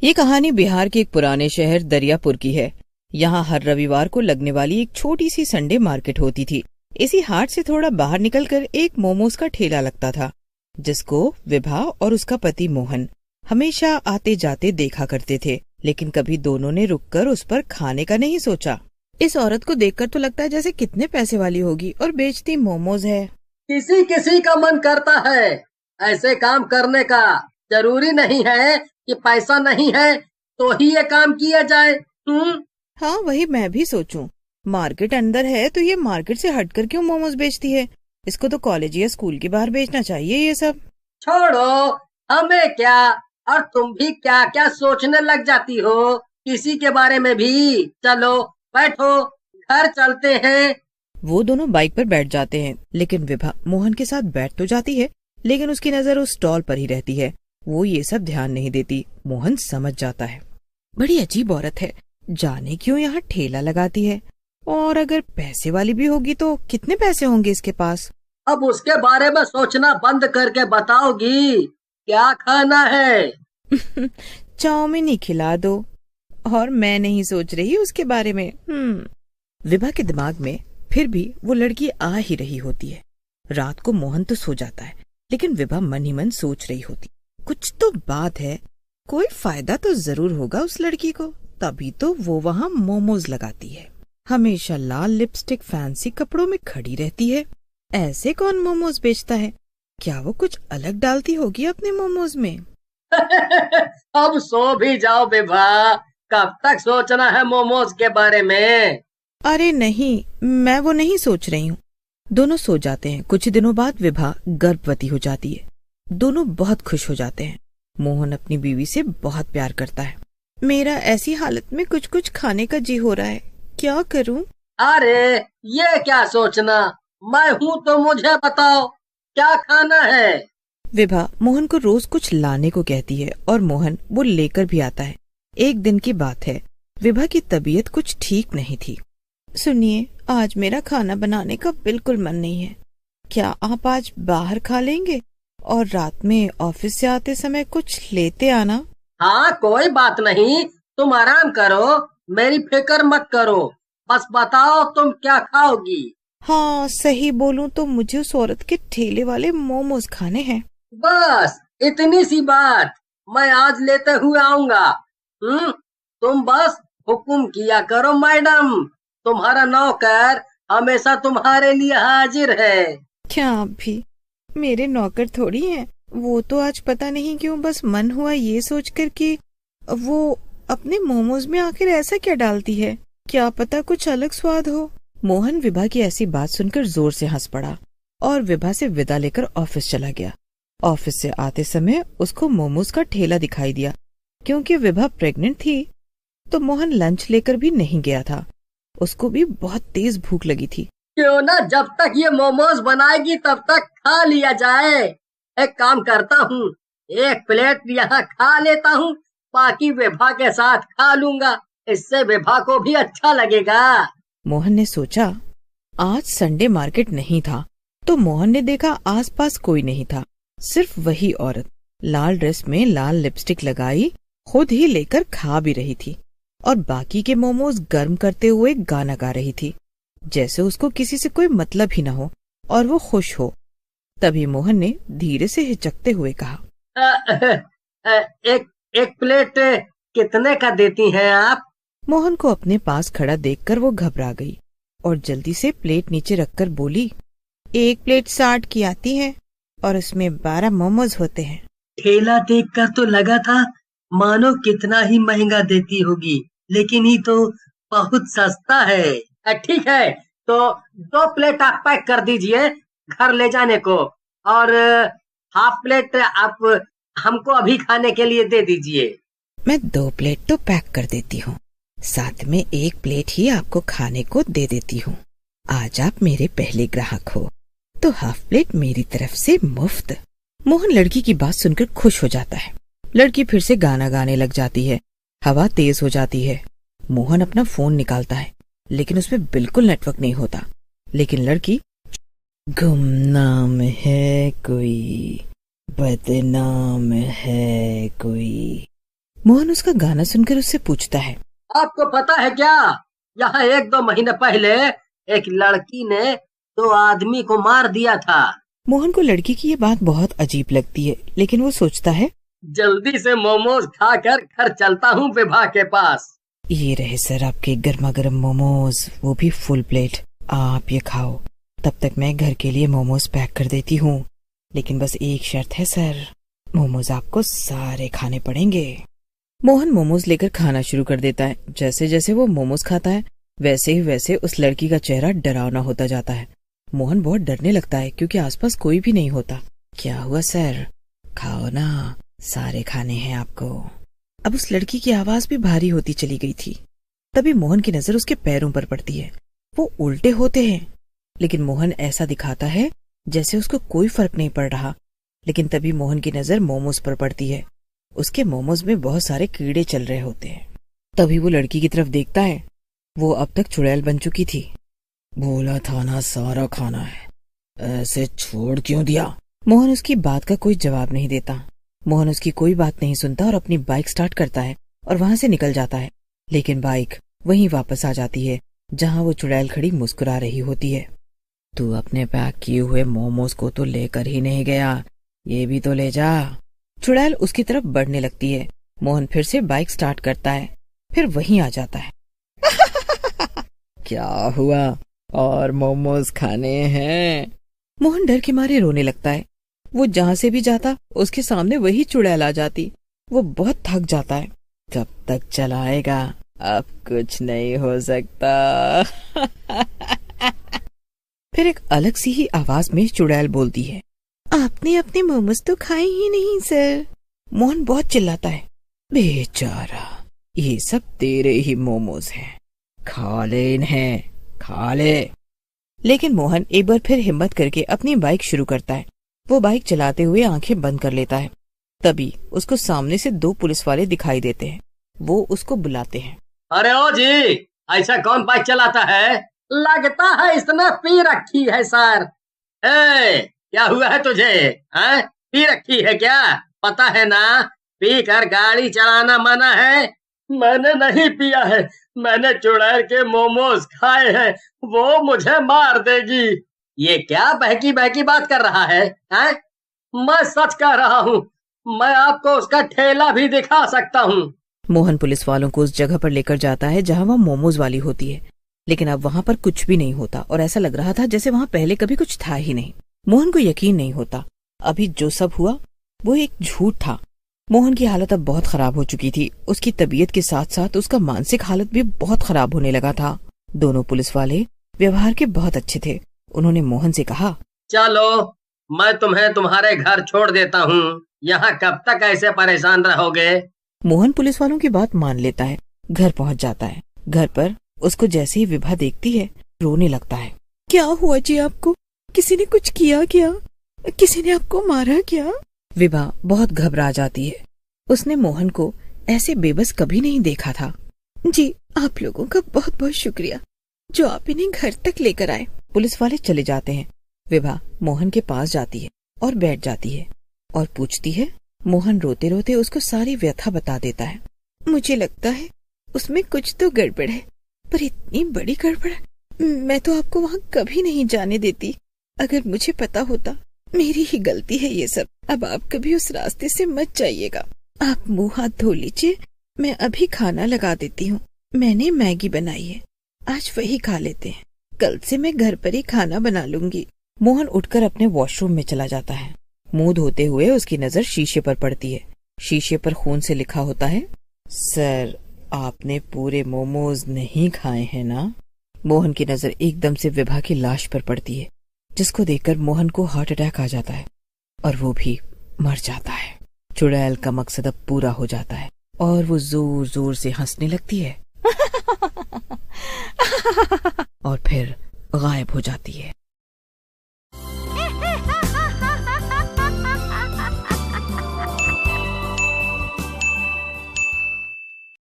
ये कहानी बिहार के एक पुराने शहर दरियापुर की है। यहाँ हर रविवार को लगने वाली एक छोटी सी संडे मार्केट होती थी। इसी हाट से थोड़ा बाहर निकलकर एक मोमोज का ठेला लगता था, जिसको विभा और उसका पति मोहन हमेशा आते जाते देखा करते थे, लेकिन कभी दोनों ने रुककर उस पर खाने का नहीं सोचा। इस औरत को देखकर तो लगता है जैसे कितने पैसे वाली होगी और बेचती मोमोज है। किसी किसी का मन करता है ऐसे काम करने का। जरूरी नहीं है कि पैसा नहीं है तो ही ये काम किया जाए। हाँ, वही मैं भी सोचूं। मार्केट अंदर है तो ये मार्केट से हटकर क्यों मोमोज बेचती है? इसको तो कॉलेज या स्कूल के बाहर बेचना चाहिए ये सब। छोड़ो, हमें क्या। और तुम भी क्या क्या सोचने लग जाती हो किसी के बारे में भी। चलो बैठो, घर चलते हैं। वो दोनों बाइक पर बैठ जाते हैं, लेकिन विभा मोहन के साथ बैठ तो जाती है, लेकिन उसकी नजर उस स्टॉल पर ही रहती है। वो ये सब ध्यान नहीं देती। मोहन समझ जाता है, बड़ी अजीब औरत है, जाने क्यों यहाँ ठेला लगाती है। और अगर पैसे वाली भी होगी तो कितने पैसे होंगे इसके पास? अब उसके बारे में सोचना बंद करके बताओगी क्या खाना है? चाउमीन ही खिला दो। और मैं नहीं सोच रही उसके बारे में। विभा के दिमाग में फिर भी वो लड़की आ ही रही होती है। रात को मोहन तो सो जाता है, लेकिन विभा मन ही मन सोच रही होती, कुछ तो बात है, कोई फायदा तो जरूर होगा उस लड़की को, तभी तो वो वहाँ मोमोज लगाती है। हमेशा लाल लिपस्टिक फैंसी कपड़ों में खड़ी रहती है। ऐसे कौन मोमोज बेचता है? क्या वो कुछ अलग डालती होगी अपने मोमोज में? अब सो भी जाओ विभा, कब तक सोचना है मोमोज के बारे में? अरे नहीं, मैं वो नहीं सोच रही हूँ। दोनों सो जाते हैं। कुछ दिनों बाद विभा गर्भवती हो जाती है। दोनों बहुत खुश हो जाते हैं। मोहन अपनी बीवी से बहुत प्यार करता है। मेरा ऐसी हालत में कुछ कुछ खाने का जी हो रहा है, क्या करूं? अरे ये क्या सोचना, मैं हूँ तो मुझे बताओ क्या खाना है। विभा मोहन को रोज कुछ लाने को कहती है और मोहन वो लेकर भी आता है। एक दिन की बात है, विभा की तबीयत कुछ ठीक नहीं थी। सुनिए, आज मेरा खाना बनाने का बिल्कुल मन नहीं है। क्या आप आज बाहर खा लेंगे और रात में ऑफिस से आते समय कुछ लेते आना? हाँ कोई बात नहीं, तुम आराम करो, मेरी फिक्र मत करो, बस बताओ तुम क्या खाओगी। हाँ, सही बोलूं तो मुझे उस औरत के ठेले वाले मोमोज खाने हैं। बस इतनी सी बात, मैं आज लेते हुए आऊंगा। तुम बस हुक्म किया करो मैडम, तुम्हारा नौकर हमेशा तुम्हारे लिए हाजिर है। क्या आप भी मेरे नौकर थोड़ी हैं? वो तो आज पता नहीं क्यों बस मन हुआ ये सोचकर कि वो अपने मोमोज में आखिर ऐसा क्या डालती है, क्या पता कुछ अलग स्वाद हो। मोहन विभा की ऐसी बात सुनकर जोर से हंस पड़ा और विभा से विदा लेकर ऑफिस चला गया। ऑफिस से आते समय उसको मोमोज का ठेला दिखाई दिया। क्योंकि विभा प्रेग्नेंट थी तो मोहन लंच लेकर भी नहीं गया था। उसको भी बहुत तेज भूख लगी थी। क्यों ना जब तक ये मोमोज बनाएगी तब तक खा लिया जाए। एक काम करता हूँ, एक प्लेट यहाँ खा लेता हूँ, बाकी विभा के साथ खा लूंगा, इससे विभा को भी अच्छा लगेगा। मोहन ने सोचा, आज संडे मार्केट नहीं था तो मोहन ने देखा आसपास कोई नहीं था, सिर्फ वही औरत लाल ड्रेस में लाल लिपस्टिक लगाई खुद ही लेकर खा भी रही थी और बाकी के मोमोज गर्म करते हुए गाना गा रही थी, जैसे उसको किसी से कोई मतलब ही न हो और वो खुश हो। तभी मोहन ने धीरे से हिचकते हुए कहा, एक प्लेट कितने का देती हैं आप? मोहन को अपने पास खड़ा देखकर वो घबरा गई और जल्दी से प्लेट नीचे रखकर बोली, 1 प्लेट 60 की आती है और उसमें 12 मोमोज होते हैं। ठेला देखकर तो लगा था मानो कितना ही महंगा देती होगी, लेकिन ये तो बहुत सस्ता है। ठीक है, तो 2 प्लेट आप पैक कर दीजिए घर ले जाने को, और हाफ प्लेट आप हमको अभी खाने के लिए दे दीजिए। मैं 2 प्लेट तो पैक कर देती हूँ, साथ में 1 प्लेट ही आपको खाने को दे देती हूँ। आज आप मेरे पहले ग्राहक हो तो हाफ प्लेट मेरी तरफ से मुफ्त। मोहन लड़की की बात सुनकर खुश हो जाता है। लड़की फिर से गाना गाने लग जाती है। हवा तेज हो जाती है। मोहन अपना फोन निकालता है, लेकिन उसमें बिल्कुल नेटवर्क नहीं होता। लेकिन लड़की, गुमनाम है कोई, बदनाम है कोई, मोहन उसका गाना सुनकर उससे पूछता है, आपको पता है क्या, यहाँ 1-2 महीने पहले एक लड़की ने 2 आदमी को मार दिया था। मोहन को लड़की की ये बात बहुत अजीब लगती है, लेकिन वो सोचता है, जल्दी से मोमोज खाकर घर चलता हूँ विभा के पास। ये रहे सर आपके गर्मा गर्म मोमोज, वो भी फुल प्लेट। आप ये खाओ, तब तक मैं घर के लिए मोमोज पैक कर देती हूँ। लेकिन बस एक शर्त है सर, मोमोज आपको सारे खाने पड़ेंगे। मोहन मोमोज लेकर खाना शुरू कर देता है। जैसे जैसे वो मोमोज खाता है वैसे ही वैसे उस लड़की का चेहरा डरावना होता जाता है। मोहन बहुत डरने लगता है क्योंकि आसपास कोई भी नहीं होता। क्या हुआ सर, खाओ ना, सारे खाने हैं आपको। अब उस लड़की की आवाज भी भारी होती चली गई थी। तभी मोहन की नजर उसके पैरों पर पड़ती है। वो उल्टे होते हैं, लेकिन मोहन ऐसा दिखाता है जैसे उसको कोई फर्क नहीं पड़ रहा। लेकिन तभी मोहन की नजर मोमोज पर पड़ती है। उसके मोमोज में बहुत सारे कीड़े चल रहे होते हैं। तभी वो लड़की की तरफ देखता है। वो अब तक चुड़ैल बन चुकी थी। बोला था ना सारा खाना है, ऐसे छोड़ क्यों दिया? मोहन उसकी बात का कोई जवाब नहीं देता। मोहन उसकी कोई बात नहीं सुनता और अपनी बाइक स्टार्ट करता है और वहां से निकल जाता है। लेकिन बाइक वहीं वापस आ जाती है जहां वो चुड़ैल खड़ी मुस्कुरा रही होती है। तू अपने पैक किए हुए मोमोज को तो लेकर ही नहीं गया, ये भी तो ले जा। चुड़ैल उसकी तरफ बढ़ने लगती है। मोहन फिर से बाइक स्टार्ट करता है, फिर वहीं आ जाता है। क्या हुआ, और मोमोज खाने हैं? मोहन डर के मारे रोने लगता है। वो जहाँ से भी जाता उसके सामने वही चुड़ैल आ जाती। वो बहुत थक जाता है। कब तक चलाएगा, अब कुछ नहीं हो सकता। फिर एक अलग सी ही आवाज में चुड़ैल बोलती है, आपने अपने मोमोज तो खाए ही नहीं सर। मोहन बहुत चिल्लाता है, बेचारा, ये सब तेरे ही मोमोज हैं, खा ले इन्हें, खा ले। लेकिन मोहन एक बार फिर हिम्मत करके अपनी बाइक शुरू करता है। वो बाइक चलाते हुए आंखें बंद कर लेता है। तभी उसको सामने से 2 पुलिस वाले दिखाई देते हैं। वो उसको बुलाते हैं। अरे ओ जी, ऐसा कौन बाइक चलाता है? लगता है इसने पी रखी है सर। क्या हुआ है तुझे? पी रखी है क्या? पता है ना, पी कर गाड़ी चलाना मना है। मैंने नहीं पिया है, मैंने चुड़ैल के मोमोज खाए हैं, वो मुझे मार देगी। ये क्या बहकी बहकी बात कर रहा है? मैं सच कह रहा हूँ, मैं आपको उसका ठेला भी दिखा सकता हूँ। मोहन पुलिस वालों को उस जगह पर लेकर जाता है जहाँ वह मोमोज वाली होती है। लेकिन अब वहाँ पर कुछ भी नहीं होता और ऐसा लग रहा था जैसे वहाँ पहले कभी कुछ था ही नहीं। मोहन को यकीन नहीं होता अभी जो सब हुआ वो एक झूठ था। मोहन की हालत अब बहुत खराब हो चुकी थी। उसकी तबीयत के साथ साथ उसका मानसिक हालत भी बहुत खराब होने लगा था। दोनों पुलिस वाले व्यवहार के बहुत अच्छे थे। उन्होंने मोहन से कहा, चलो मैं तुम्हें तुम्हारे घर छोड़ देता हूँ, यहाँ कब तक ऐसे परेशान रहोगे? मोहन पुलिस वालों की बात मान लेता है, घर पहुँच जाता है। घर पर उसको जैसे ही विभा देखती है रोने लगता है। क्या हुआ जी आपको? किसी ने कुछ किया क्या? किसी ने आपको मारा क्या? विभा बहुत घबरा जाती है। उसने मोहन को ऐसे बेबस कभी नहीं देखा था। जी आप लोगों का बहुत बहुत शुक्रिया जो आप इन्हें घर तक लेकर आए। पुलिस वाले चले जाते हैं। विभा मोहन के पास जाती है और बैठ जाती है और पूछती है। मोहन रोते रोते उसको सारी व्यथा बता देता है। मुझे लगता है उसमें कुछ तो गड़बड़ है, पर इतनी बड़ी गड़बड़ मैं तो आपको वहाँ कभी नहीं जाने देती। अगर मुझे पता होता, मेरी ही गलती है ये सब। अब आप कभी उस रास्ते से मत जाइएगा। आप मुंह हाथ धो लीजिए, मैं अभी खाना लगा देती हूँ। मैंने मैगी बनाई है, आज वही खा लेते हैं। कल से मैं घर पर ही खाना बना लूंगी। मोहन उठकर अपने वॉशरूम में चला जाता है। मुंह धोते हुए उसकी नजर शीशे पर पड़ती है। शीशे पर खून से लिखा होता है, सर आपने पूरे मोमोज नहीं खाए हैं ना? मोहन की नजर एकदम से विभा की लाश पर पड़ती है, जिसको देखकर मोहन को हार्ट अटैक आ जाता है और वो भी मर जाता है। चुड़ैल का मकसद अब पूरा हो जाता है और वो जोर जोर से हंसने लगती है और फिर गायब हो जाती है।